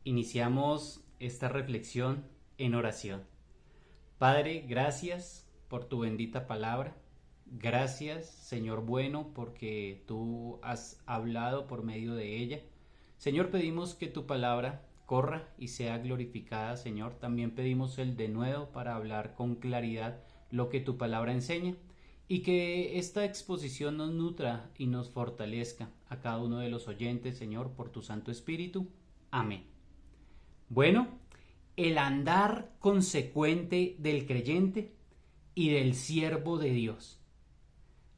Iniciamos esta reflexión en oración. Padre, gracias por tu bendita palabra. Gracias, Señor bueno, porque tú has hablado por medio de ella. Señor, pedimos que tu palabra corra y sea glorificada, Señor. También pedimos el denuedo para hablar con claridad lo que tu palabra enseña y que esta exposición nos nutra y nos fortalezca a cada uno de los oyentes, Señor, por tu Santo Espíritu. Amén. Bueno, el andar consecuente del creyente y del siervo de Dios.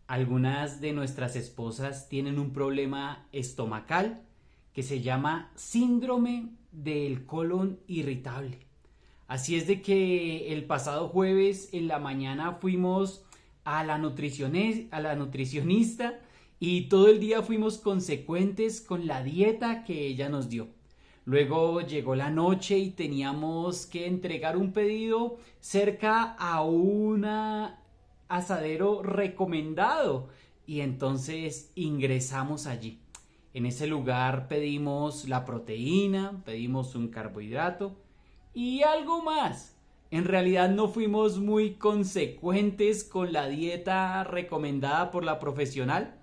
Algunas de nuestras esposas tienen un problema estomacal que se llama síndrome del colon irritable. Así es de que el pasado jueves en la mañana fuimos a la nutricionista y todo el día fuimos consecuentes con la dieta que ella nos dio. Luego llegó la noche y teníamos que entregar un pedido cerca a un asadero recomendado y entonces ingresamos allí. En ese lugar pedimos la proteína, pedimos un carbohidrato y algo más. En realidad no fuimos muy consecuentes con la dieta recomendada por la profesional,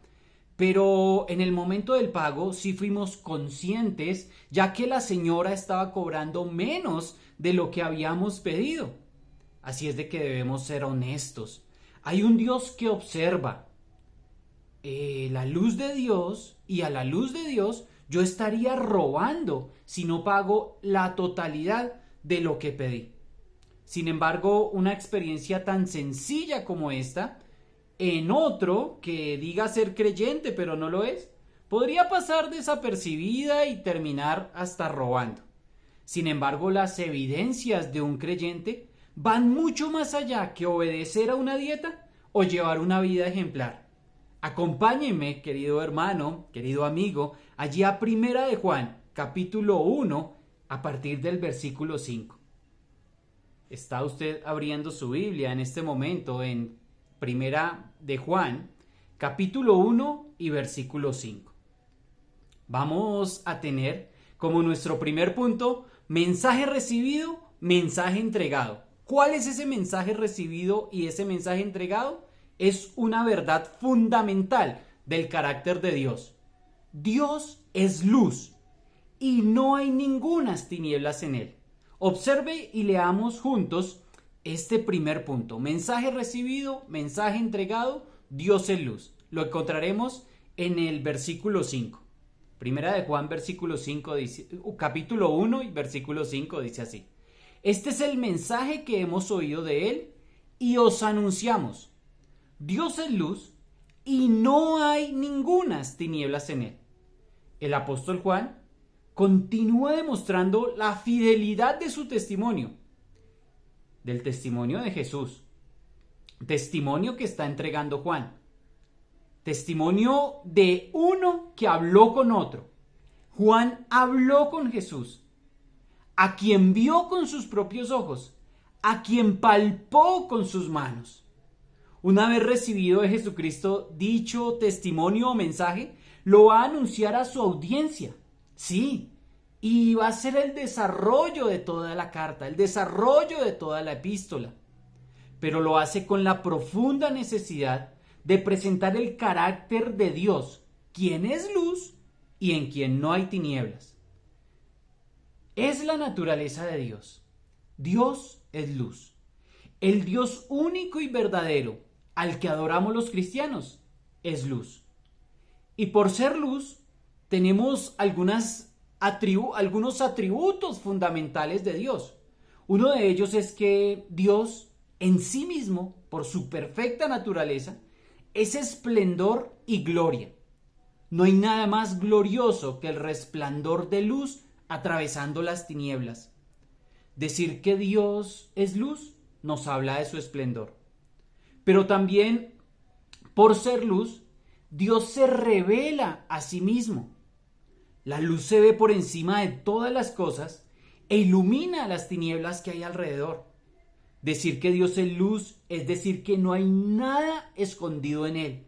pero en el momento del pago sí fuimos conscientes, ya que la señora estaba cobrando menos de lo que habíamos pedido. Así es de que debemos ser honestos. Hay un Dios que observa la luz de Dios, y a la luz de Dios yo estaría robando si no pago la totalidad de lo que pedí. Sin embargo, una experiencia tan sencilla como esta, en otro que diga ser creyente pero no lo es, podría pasar desapercibida y terminar hasta robando. Sin embargo, las evidencias de un creyente van mucho más allá que obedecer a una dieta o llevar una vida ejemplar. Acompáñenme, querido hermano, querido amigo, allí a Primera de Juan, capítulo 1, a partir del versículo 5. Está usted abriendo su Biblia en este momento en Primera de Juan, capítulo 1 y versículo 5. Vamos a tener como nuestro primer punto, mensaje recibido, mensaje entregado. ¿Cuál es ese mensaje recibido y ese mensaje entregado? Es una verdad fundamental del carácter de Dios. Dios es luz y no hay ningunas tinieblas en él. Observe y leamos juntos este primer punto. Mensaje recibido, mensaje entregado, Dios es luz. Lo encontraremos en el versículo 5. Primera de Juan, versículo 5 dice, capítulo 1 y versículo 5 dice así. Este es el mensaje que hemos oído de él y os anunciamos. Dios es luz y no hay ningunas tinieblas en él. El apóstol Juan continúa demostrando la fidelidad de su testimonio, del testimonio de Jesús, testimonio que está entregando Juan, testimonio de uno que habló con otro. Juan habló con Jesús, a quien vio con sus propios ojos, a quien palpó con sus manos. Una vez recibido de Jesucristo dicho testimonio o mensaje, lo va a anunciar a su audiencia. Sí, y va a ser el desarrollo de toda la carta, el desarrollo de toda la epístola. Pero lo hace con la profunda necesidad de presentar el carácter de Dios, quien es luz y en quien no hay tinieblas. Es la naturaleza de Dios. Dios es luz. El Dios único y verdadero al que adoramos los cristianos es luz. Y por ser luz, tenemos algunos atributos fundamentales de Dios. Uno de ellos es que Dios en sí mismo, por su perfecta naturaleza, es esplendor y gloria. No hay nada más glorioso que el resplandor de luz atravesando las tinieblas. Decir que Dios es luz nos habla de su esplendor. Pero también, por ser luz, Dios se revela a sí mismo. La luz se ve por encima de todas las cosas e ilumina las tinieblas que hay alrededor. Decir que Dios es luz es decir que no hay nada escondido en él.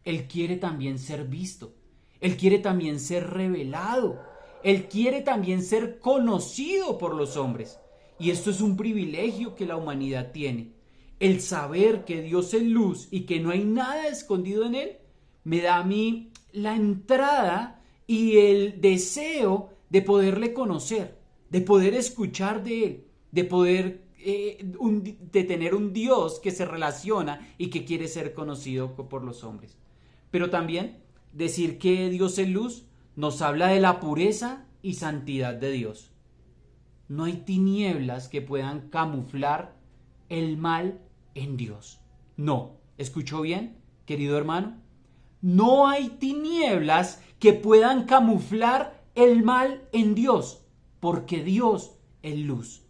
Él quiere también ser visto. Él quiere también ser revelado. Él quiere también ser conocido por los hombres. Y esto es un privilegio que la humanidad tiene. El saber que Dios es luz y que no hay nada escondido en Él, me da a mí la entrada y el deseo de poderle conocer, de poder escuchar de Él, de poder de tener un Dios que se relaciona y que quiere ser conocido por los hombres. Pero también decir que Dios es luz nos habla de la pureza y santidad de Dios. No hay tinieblas que puedan camuflar el mal en Dios. No, ¿escuchó bien, querido hermano? No hay tinieblas que puedan camuflar el mal en Dios, porque Dios es luz.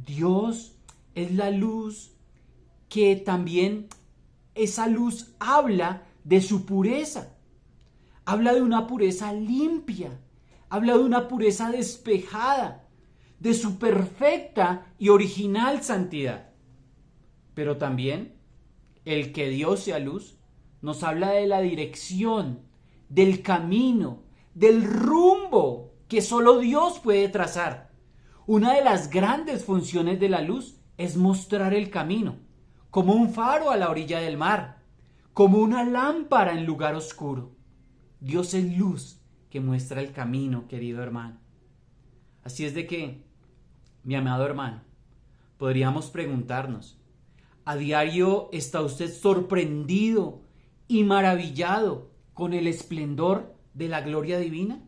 Dios es la luz que también esa luz habla de su pureza. Habla de una pureza limpia, habla de una pureza despejada, de su perfecta y original santidad. Pero también el que Dios sea luz nos habla de la dirección, del camino, del rumbo que solo Dios puede trazar. Una de las grandes funciones de la luz es mostrar el camino, como un faro a la orilla del mar, como una lámpara en lugar oscuro. Dios es luz que muestra el camino, querido hermano. Así es de que, mi amado hermano, podríamos preguntarnos, ¿a diario está usted sorprendido y maravillado con el esplendor de la gloria divina?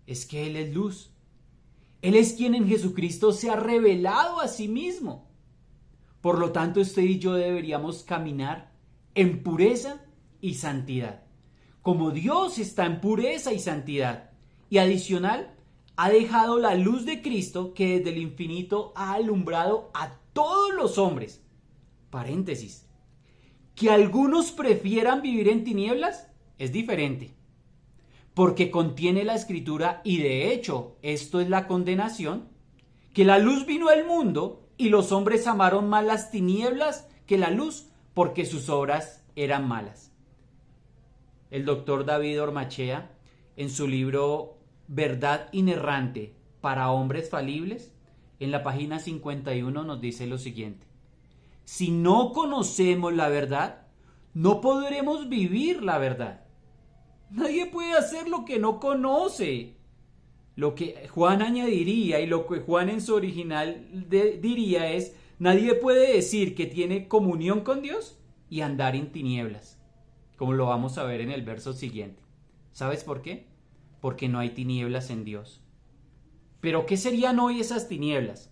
Es que Él es luz. Él es quien en Jesucristo se ha revelado a sí mismo. Por lo tanto, usted y yo deberíamos caminar en pureza y santidad. Como Dios está en pureza y santidad. Y adicional, ha dejado la luz de Cristo que desde el infinito ha alumbrado a todos los hombres. Paréntesis. Que algunos prefieran vivir en tinieblas es diferente. Porque contiene la Escritura, y de hecho esto es la condenación, que la luz vino al mundo y los hombres amaron más las tinieblas que la luz, porque sus obras eran malas. El doctor David Ormachea, en su libro Verdad inerrante para hombres falibles, en la página 51 nos dice lo siguiente: si no conocemos la verdad, no podremos vivir la verdad. Nadie puede hacer lo que no conoce. Lo que Juan añadiría y lo que Juan en su original diría es: nadie puede decir que tiene comunión con Dios y andar en tinieblas, como lo vamos a ver en el verso siguiente. ¿Sabes por qué? Porque no hay tinieblas en Dios. Pero ¿qué serían hoy esas tinieblas?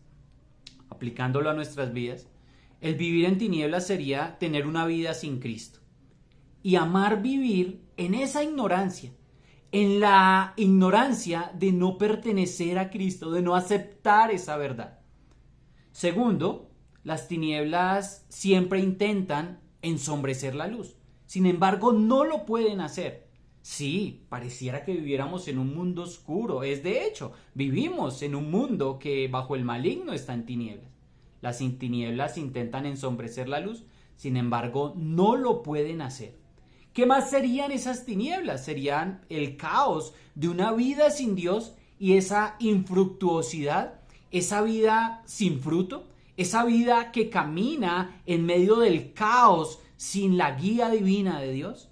Aplicándolo a nuestras vidas, el vivir en tinieblas sería tener una vida sin Cristo y amar vivir en esa ignorancia, en la ignorancia de no pertenecer a Cristo, de no aceptar esa verdad. Segundo, las tinieblas siempre intentan ensombrecer la luz. Sin embargo, no lo pueden hacer. Sí, pareciera que viviéramos en un mundo oscuro. Es de hecho, vivimos en un mundo que bajo el maligno está en tinieblas. Las tinieblas intentan ensombrecer la luz, sin embargo, no lo pueden hacer. ¿Qué más serían esas tinieblas? Serían el caos de una vida sin Dios y esa infructuosidad, esa vida sin fruto, esa vida que camina en medio del caos sin la guía divina de Dios.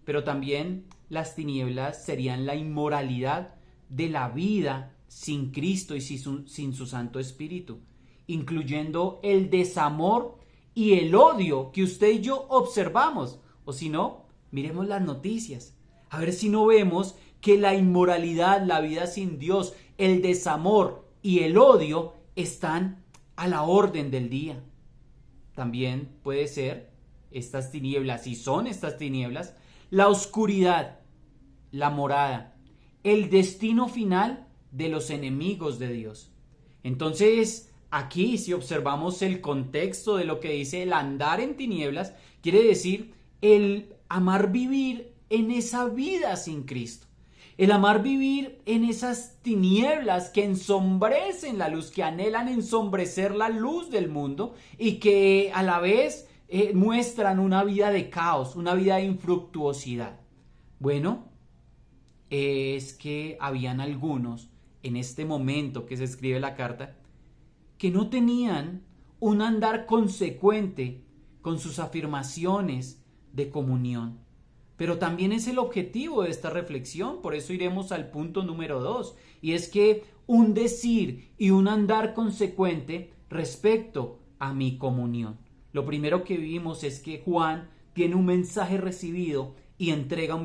Pero también las tinieblas serían la inmoralidad de la vida sin Cristo y sin su Santo Espíritu, incluyendo el desamor y el odio que usted y yo observamos. O si no, miremos las noticias, a ver si no vemos que la inmoralidad, la vida sin Dios, el desamor y el odio están a la orden del día. También puede ser estas tinieblas, y son estas tinieblas, la oscuridad, la morada, el destino final de los enemigos de Dios. Entonces, aquí, si observamos el contexto de lo que dice el andar en tinieblas, quiere decir el amar vivir en esa vida sin Cristo. El amar vivir en esas tinieblas que ensombrecen la luz, que anhelan ensombrecer la luz del mundo y que a la vez muestran una vida de caos, una vida de infructuosidad. Bueno, es que habían algunos en este momento que se escribe la carta que no tenían un andar consecuente con sus afirmaciones de comunión. Pero también es el objetivo de esta reflexión, por eso iremos al punto número 2, y es que un decir y un andar consecuente respecto a mi comunión. Lo primero que vimos es que Juan tiene un mensaje recibido y entrega un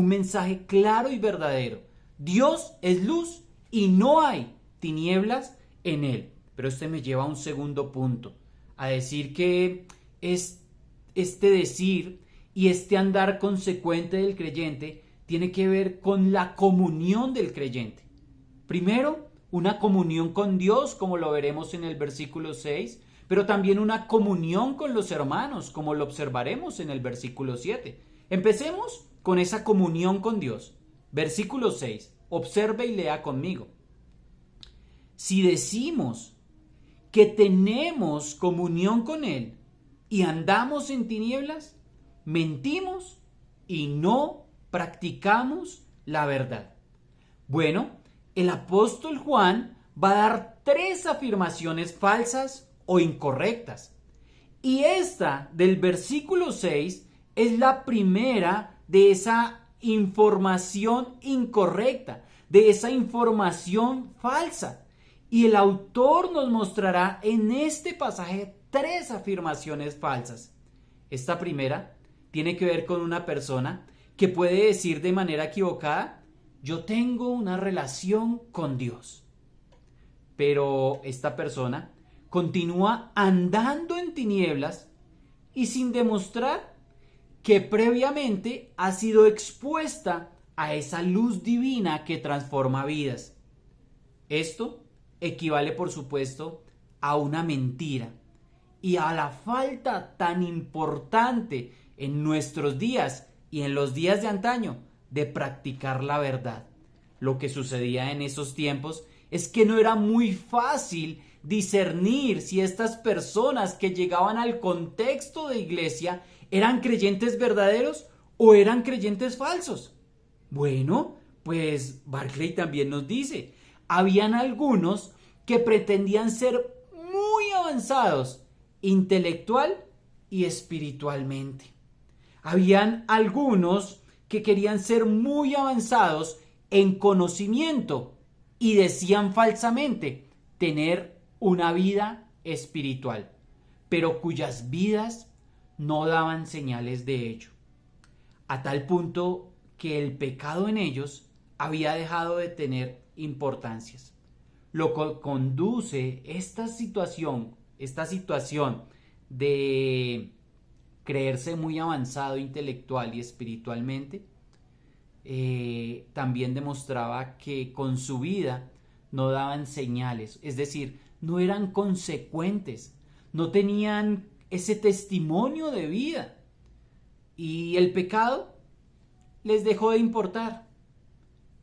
mensaje claro y verdadero. Dios es luz y no hay tinieblas en él. Pero este me lleva a un segundo punto, a decir que este decir y este andar consecuente del creyente tiene que ver con la comunión del creyente. Primero, una comunión con Dios, como lo veremos en el versículo 6, pero también una comunión con los hermanos, como lo observaremos en el versículo 7. Empecemos con esa comunión con Dios. Versículo 6. Observe y lea conmigo. Si decimos que tenemos comunión con Él y andamos en tinieblas, mentimos y no practicamos la verdad. Bueno, el apóstol Juan va a dar 3 afirmaciones falsas o incorrectas. Y esta del versículo 6 es la primera de esa información incorrecta, de esa información falsa. Y el autor nos mostrará en este pasaje 3 afirmaciones falsas. Esta primera tiene que ver con una persona que puede decir de manera equivocada: yo tengo una relación con Dios. Pero esta persona continúa andando en tinieblas y sin demostrar que previamente ha sido expuesta a esa luz divina que transforma vidas. Esto equivale, por supuesto, a una mentira y a la falta tan importante en nuestros días y en los días de antaño de practicar la verdad. Lo que sucedía en esos tiempos es que no era muy fácil discernir si estas personas que llegaban al contexto de iglesia eran creyentes verdaderos o eran creyentes falsos. Bueno, pues Barclay también nos dice, habían algunos que pretendían ser muy avanzados intelectual y espiritualmente. Habían algunos que querían ser muy avanzados en conocimiento y decían falsamente tener una vida espiritual, pero cuyas vidas no daban señales de ello, a tal punto que el pecado en ellos había dejado de tener importancias. Lo que conduce esta situación de creerse muy avanzado intelectual y espiritualmente, también demostraba que con su vida no daban señales, es decir, no eran consecuentes, no tenían ese testimonio de vida y el pecado les dejó de importar.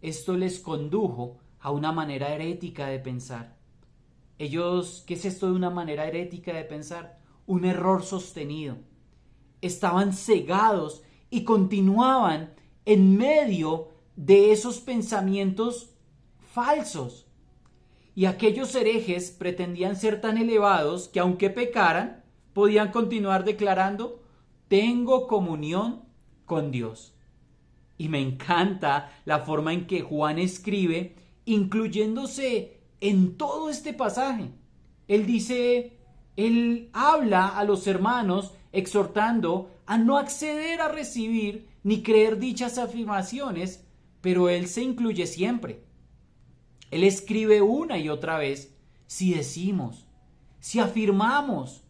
Esto les condujo a una manera herética de pensar. Ellos, ¿qué es esto de una manera herética de pensar? Un error sostenido. Estaban cegados y continuaban en medio de esos pensamientos falsos. Y aquellos herejes pretendían ser tan elevados que aunque pecaran, podían continuar declarando: tengo comunión con Dios. Y me encanta la forma en que Juan escribe, incluyéndose en todo este pasaje. Él habla a los hermanos exhortando a no acceder a recibir ni creer dichas afirmaciones, pero él se incluye siempre. Él escribe una y otra vez: si decimos, si afirmamos.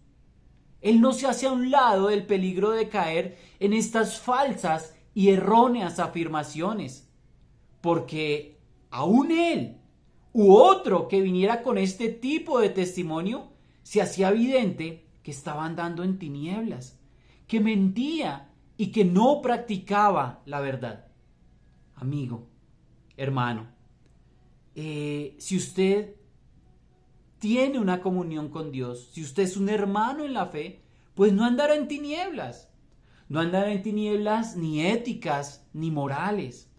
Él no se hace a un lado del peligro de caer en estas falsas y erróneas afirmaciones, porque aún él u otro que viniera con este tipo de testimonio se hacía evidente que estaba andando en tinieblas, que mentía y que no practicaba la verdad. Amigo, hermano, si usted tiene una comunión con Dios, si usted es un hermano en la fe, pues no andará en tinieblas. No andará en tinieblas ni éticas ni morales.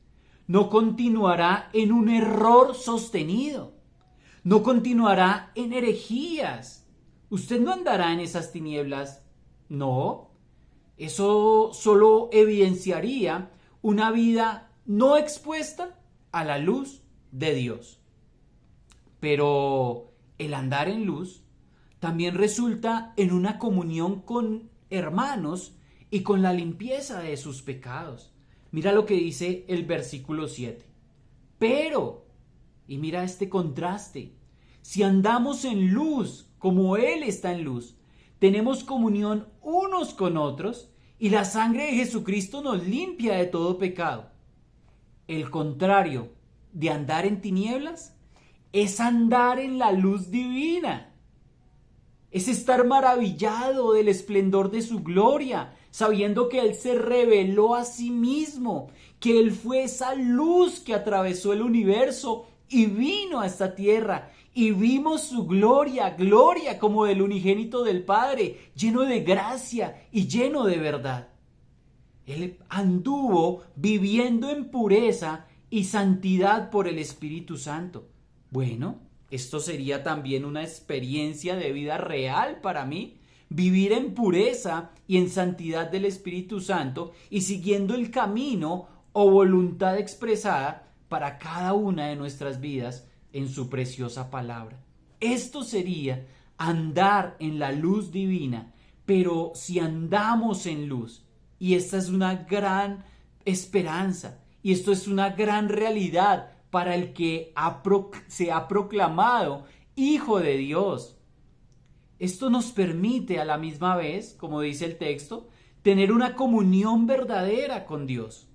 no continuará en un error sostenido, no continuará en herejías. Usted no andará en esas tinieblas, no. Eso solo evidenciaría una vida no expuesta a la luz de Dios. Pero el andar en luz también resulta en una comunión con hermanos y con la limpieza de sus pecados. Mira lo que dice el versículo 7. Pero, y mira este contraste, si andamos en luz como Él está en luz, tenemos comunión unos con otros y la sangre de Jesucristo nos limpia de todo pecado. El contrario de andar en tinieblas es andar en la luz divina. Es estar maravillado del esplendor de su gloria, sabiendo que Él se reveló a sí mismo, que Él fue esa luz que atravesó el universo y vino a esta tierra. Y vimos su gloria, gloria como del unigénito del Padre, lleno de gracia y lleno de verdad. Él anduvo viviendo en pureza y santidad por el Espíritu Santo. Bueno, esto sería también una experiencia de vida real para mí. Vivir en pureza y en santidad del Espíritu Santo y siguiendo el camino o voluntad expresada para cada una de nuestras vidas en su preciosa palabra. Esto sería andar en la luz divina, pero si andamos en luz, y esta es una gran esperanza, y esto es una gran realidad para el que se ha proclamado Hijo de Dios. Esto nos permite a la misma vez, como dice el texto, tener una comunión verdadera con Dios,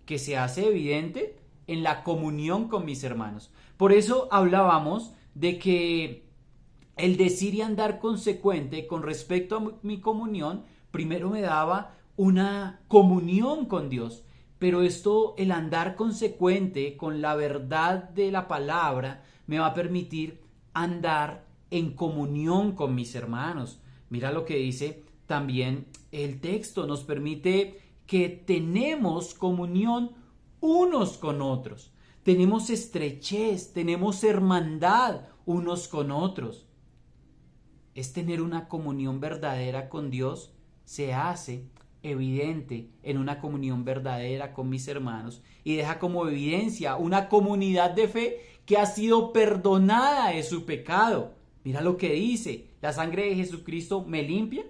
que se hace evidente en la comunión con mis hermanos. Por eso hablábamos de que el decir y andar consecuente con respecto a mi comunión, primero me daba una comunión con Dios. Pero esto, el andar consecuente con la verdad de la palabra, me va a permitir andar en comunión con mis hermanos. Mira lo que dice también el texto, nos permite que tenemos comunión unos con otros. Tenemos estrechez, tenemos hermandad unos con otros. Es tener una comunión verdadera con Dios, se hace evidente en una comunión verdadera con mis hermanos y deja como evidencia una comunidad de fe que ha sido perdonada de su pecado. Mira lo que dice, ¿la sangre de Jesucristo me limpia?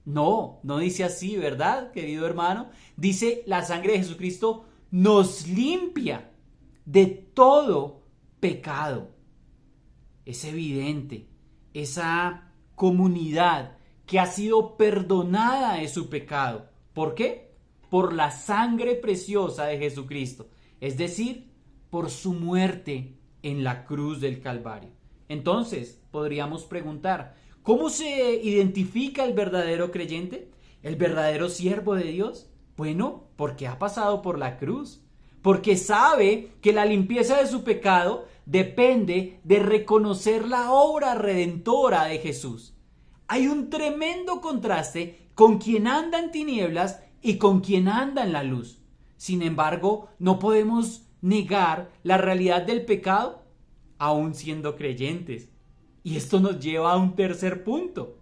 No, no dice así, ¿verdad, querido hermano? Dice, la sangre de Jesucristo nos limpia de todo pecado. Es evidente esa comunidad que ha sido perdonada de su pecado. ¿Por qué? Por la sangre preciosa de Jesucristo, es decir, por su muerte en la cruz del Calvario. Entonces, podríamos preguntar, ¿cómo se identifica el verdadero creyente? ¿El verdadero siervo de Dios? Bueno, porque ha pasado por la cruz, porque sabe que la limpieza de su pecado depende de reconocer la obra redentora de Jesús. Hay un tremendo contraste con quien anda en tinieblas y con quien anda en la luz. Sin embargo, no podemos negar la realidad del pecado aún siendo creyentes. Y esto nos lleva a un tercer punto.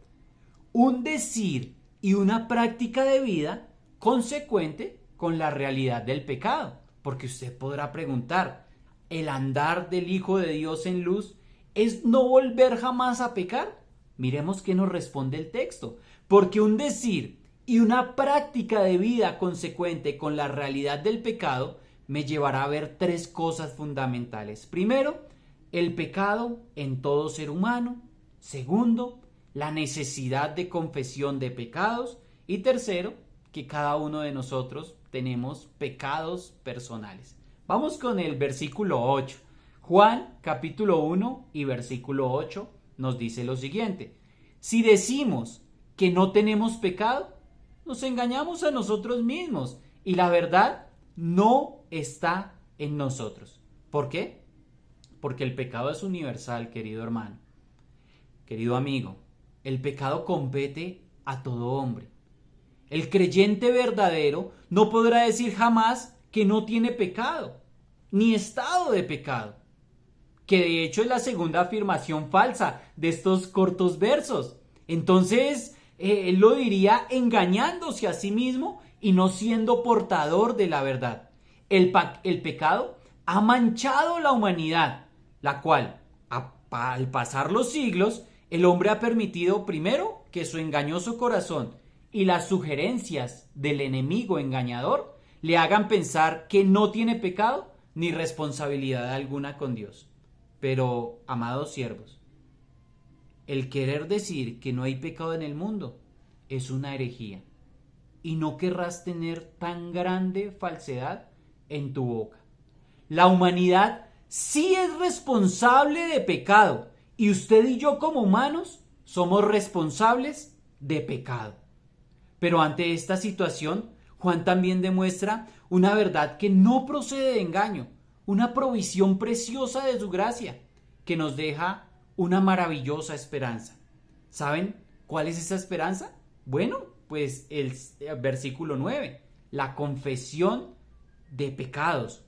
Un decir y una práctica de vida consecuente con la realidad del pecado. Porque usted podrá preguntar, ¿el andar del Hijo de Dios en luz es no volver jamás a pecar? Miremos qué nos responde el texto. Porque un decir y una práctica de vida consecuente con la realidad del pecado me llevará a ver tres cosas fundamentales. Primero, el pecado en todo ser humano. Segundo, la necesidad de confesión de pecados. Y tercero, que cada uno de nosotros tenemos pecados personales. Vamos con el versículo 8. Juan capítulo 1 y versículo 8 nos dice lo siguiente. Si decimos que no tenemos pecado, nos engañamos a nosotros mismos y la verdad no está en nosotros. ¿Por qué? Porque el pecado es universal, querido hermano. Querido amigo, el pecado compete a todo hombre. El creyente verdadero no podrá decir jamás que no tiene pecado. ni estado de pecado. Que de hecho es la segunda afirmación falsa de estos cortos versos. Entonces, él lo diría engañándose a sí mismo y no siendo portador de la verdad. El pecado ha manchado la humanidad, la cual, al pasar los siglos, el hombre ha permitido primero que su engañoso corazón y las sugerencias del enemigo engañador le hagan pensar que no tiene pecado ni responsabilidad alguna con Dios. Pero, amados siervos, el querer decir que no hay pecado en el mundo es una herejía, y no querrás tener tan grande falsedad en tu boca. La humanidad sí es responsable de pecado, y usted y yo como humanos somos responsables de pecado. Pero ante esta situación, Juan también demuestra una verdad que no procede de engaño, una provisión preciosa de su gracia, que nos deja una maravillosa esperanza. ¿Saben cuál es esa esperanza? Bueno, pues el versículo 9, la confesión de pecados.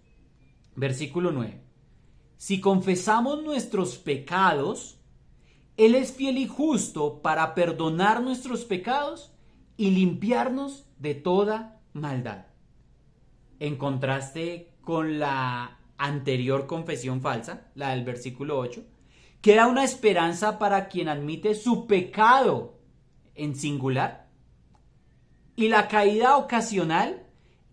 Versículo 9. Si confesamos nuestros pecados, Él es fiel y justo para perdonar nuestros pecados y limpiarnos de toda maldad. En contraste con la anterior confesión falsa, la del versículo 8, queda una esperanza para quien admite su pecado en singular y la caída ocasional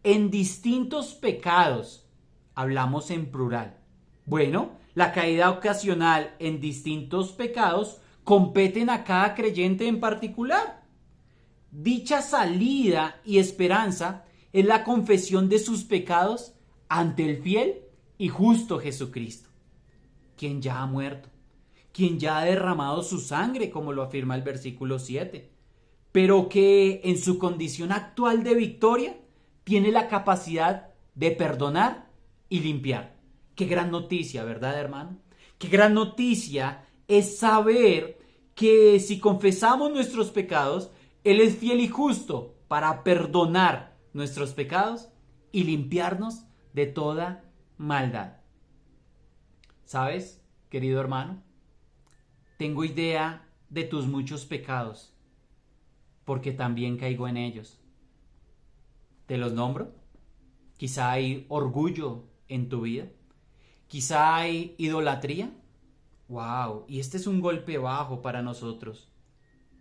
en distintos pecados. Hablamos en plural. Bueno, la caída ocasional en distintos pecados competen a cada creyente en particular. Dicha salida y esperanza es la confesión de sus pecados ante el fiel y justo Jesucristo, quien ya ha muerto, quien ya ha derramado su sangre, como lo afirma el versículo 7, pero que en su condición actual de victoria tiene la capacidad de perdonar y limpiar. Qué gran noticia, ¿verdad, hermano? Qué gran noticia es saber que si confesamos nuestros pecados, Él es fiel y justo para perdonar nuestros pecados y limpiarnos de toda maldad. ¿Sabes, querido hermano? Tengo idea de tus muchos pecados, porque también caigo en ellos. ¿Te los nombro? Quizá hay orgullo en tu vida. Quizá hay idolatría. ¡Wow! Y este es un golpe bajo para nosotros.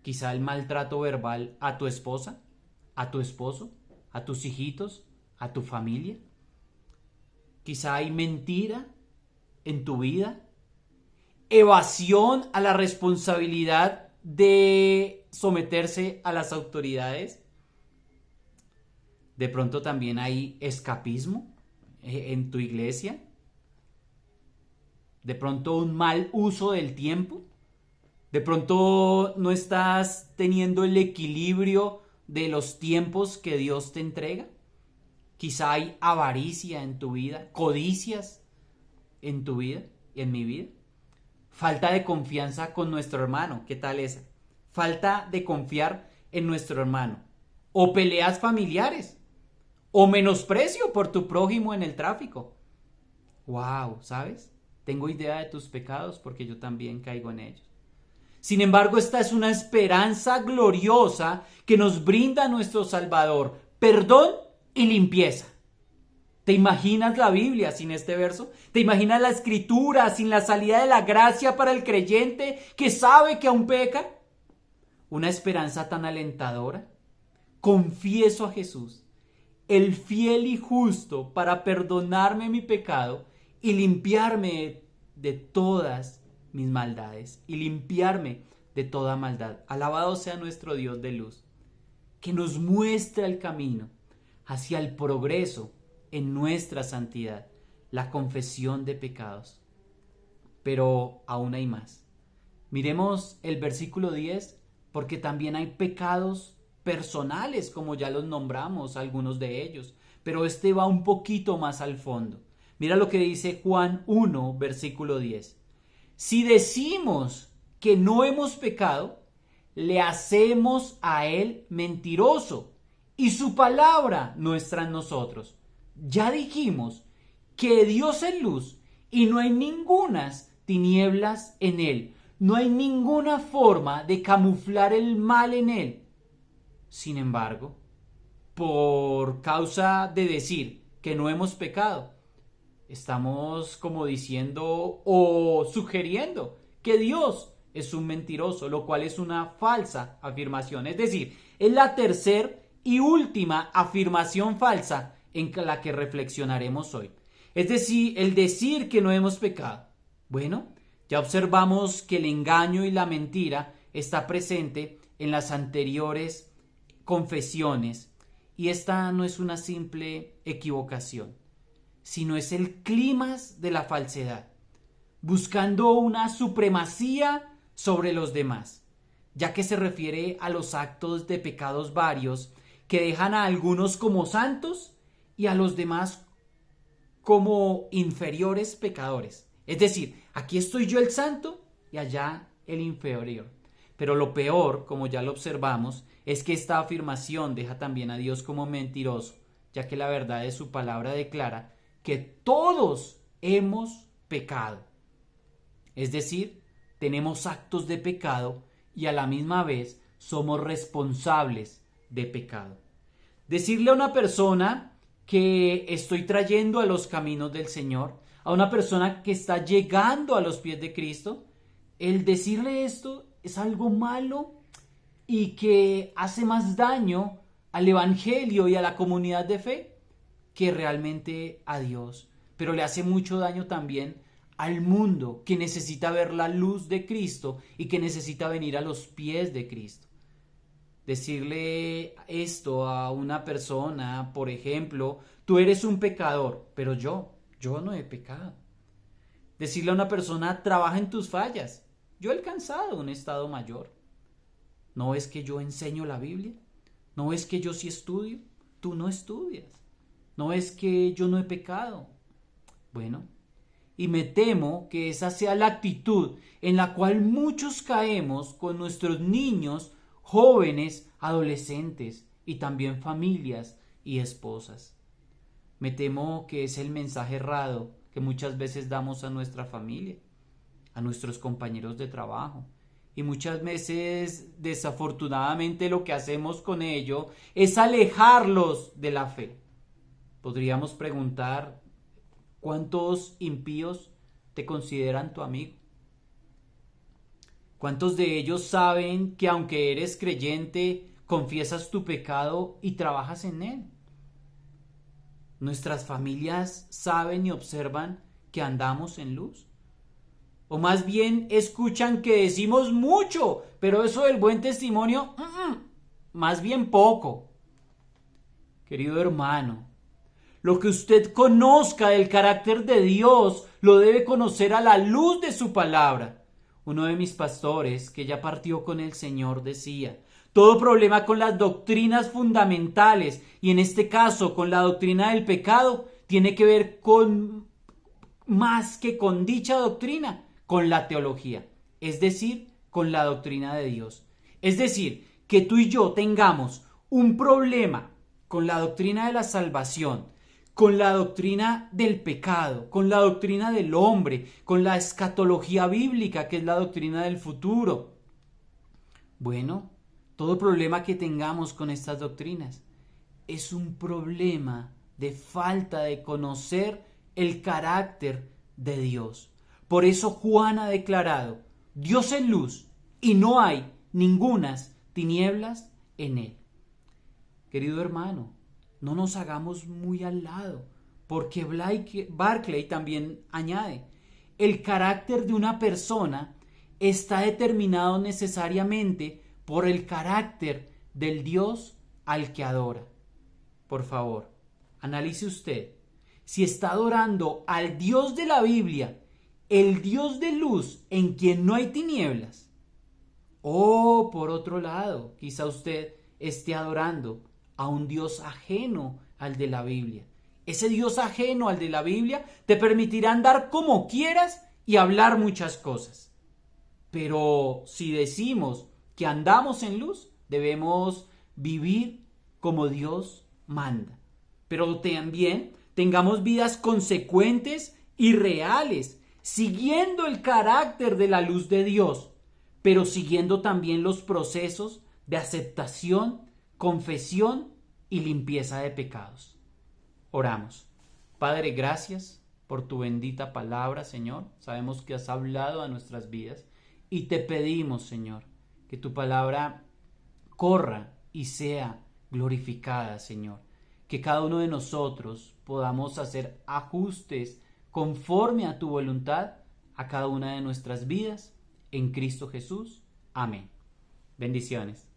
Quizá el maltrato verbal a tu esposa, a tu esposo, a tus hijitos, a tu familia. Quizá hay mentira en tu vida, evasión a la responsabilidad de someterse a las autoridades. De pronto también hay escapismo en tu iglesia. De pronto un mal uso del tiempo. De pronto no estás teniendo el equilibrio de los tiempos que Dios te entrega. Quizá hay avaricia en tu vida, codicias en tu vida y en mi vida. Falta de confianza con nuestro hermano. ¿Qué tal esa? Falta de confiar en nuestro hermano. O peleas familiares. O menosprecio por tu prójimo en el tráfico. ¡Wow! ¿Sabes? Tengo idea de tus pecados porque yo también caigo en ellos. Sin embargo, esta es una esperanza gloriosa que nos brinda nuestro Salvador. Perdón y limpieza. ¿Te imaginas la Biblia sin este verso? ¿Te imaginas la Escritura sin la salida de la gracia para el creyente que sabe que aún peca? Una esperanza tan alentadora. Confieso a Jesús, el fiel y justo, para perdonarme mi pecado y limpiarme de todas mis maldades y limpiarme de toda maldad. Alabado sea nuestro Dios de luz, que nos muestra el camino hacia el progreso en nuestra santidad, la confesión de pecados. Pero aún hay más. Miremos el versículo 10, porque también hay pecados personales, como ya los nombramos, algunos de ellos, pero este va un poquito más al fondo. Mira lo que dice Juan 1, versículo 10. Si decimos que no hemos pecado, le hacemos a él mentiroso y su palabra no está en nosotros. Ya dijimos que Dios es luz y no hay ningunas tinieblas en él. No hay ninguna forma de camuflar el mal en él. Sin embargo, por causa de decir que no hemos pecado, estamos como diciendo o sugiriendo que Dios es un mentiroso, lo cual es una falsa afirmación. Es decir, es la tercera y última afirmación falsa en la que reflexionaremos hoy. Es decir, el decir que no hemos pecado. Bueno, ya observamos que el engaño y la mentira está presente en las anteriores confesiones y esta no es una simple equivocación, sino es el clímax de la falsedad, buscando una supremacía sobre los demás, ya que se refiere a los actos de pecados varios que dejan a algunos como santos y a los demás como inferiores pecadores. Es decir, aquí estoy yo el santo y allá el inferior. Pero lo peor, como ya lo observamos, es que esta afirmación deja también a Dios como mentiroso, ya que la verdad de su palabra declara que todos hemos pecado. Es decir, tenemos actos de pecado y a la misma vez somos responsables de pecado. Decirle a una persona que estoy trayendo a los caminos del Señor, a una persona que está llegando a los pies de Cristo, el decirle esto es algo malo y que hace más daño al Evangelio y a la comunidad de fe que realmente a Dios. Pero le hace mucho daño también al mundo que necesita ver la luz de Cristo y que necesita venir a los pies de Cristo. Decirle esto a una persona, por ejemplo, tú eres un pecador, pero yo no he pecado. Decirle a una persona, trabaja en tus fallas, yo he alcanzado un estado mayor. ¿No es que yo enseño la Biblia? ¿No es que yo sí estudio? Tú no estudias. ¿No es que yo no he pecado? Bueno, y me temo que esa sea la actitud en la cual muchos caemos con nuestros niños, jóvenes, adolescentes y también familias y esposas. Me temo que es el mensaje errado que muchas veces damos a nuestra familia, a nuestros compañeros de trabajo. Y muchas veces, desafortunadamente, lo que hacemos con ello es alejarlos de la fe. Podríamos preguntar, ¿cuántos impíos te consideran tu amigo? ¿Cuántos de ellos saben que aunque eres creyente, confiesas tu pecado y trabajas en él? ¿Nuestras familias saben y observan que andamos en luz? O más bien escuchan que decimos mucho, pero eso del buen testimonio, más bien poco. Querido hermano, lo que usted conozca del carácter de Dios lo debe conocer a la luz de su palabra. Uno de mis pastores, que ya partió con el Señor, decía, todo problema con las doctrinas fundamentales, y en este caso con la doctrina del pecado, tiene que ver con más que con dicha doctrina, con la teología, es decir, con la doctrina de Dios. Es decir, que tú y yo tengamos un problema con la doctrina de la salvación, con la doctrina del pecado, con la doctrina del hombre, con la escatología bíblica, que es la doctrina del futuro. Bueno, todo problema que tengamos con estas doctrinas es un problema de falta de conocer el carácter de Dios. Por eso Juan ha declarado, Dios es luz y no hay ningunas tinieblas en él. Querido hermano, no nos hagamos muy al lado, porque Barclay también añade, el carácter de una persona está determinado necesariamente por el carácter del Dios al que adora. Por favor, analice usted si está adorando al Dios de la Biblia, el Dios de luz en quien no hay tinieblas. O por otro lado, quizá usted esté adorando a un Dios ajeno al de la Biblia. Ese Dios ajeno al de la Biblia te permitirá andar como quieras y hablar muchas cosas. Pero si decimos que andamos en luz, debemos vivir como Dios manda. Pero también tengamos vidas consecuentes y reales, siguiendo el carácter de la luz de Dios, pero siguiendo también los procesos de aceptación, confesión y limpieza de pecados. Oramos. Padre, gracias por tu bendita palabra, Señor. Sabemos que has hablado a nuestras vidas y te pedimos, Señor, que tu palabra corra y sea glorificada, Señor. Que cada uno de nosotros podamos hacer ajustes conforme a tu voluntad a cada una de nuestras vidas. En Cristo Jesús. Amén. Bendiciones.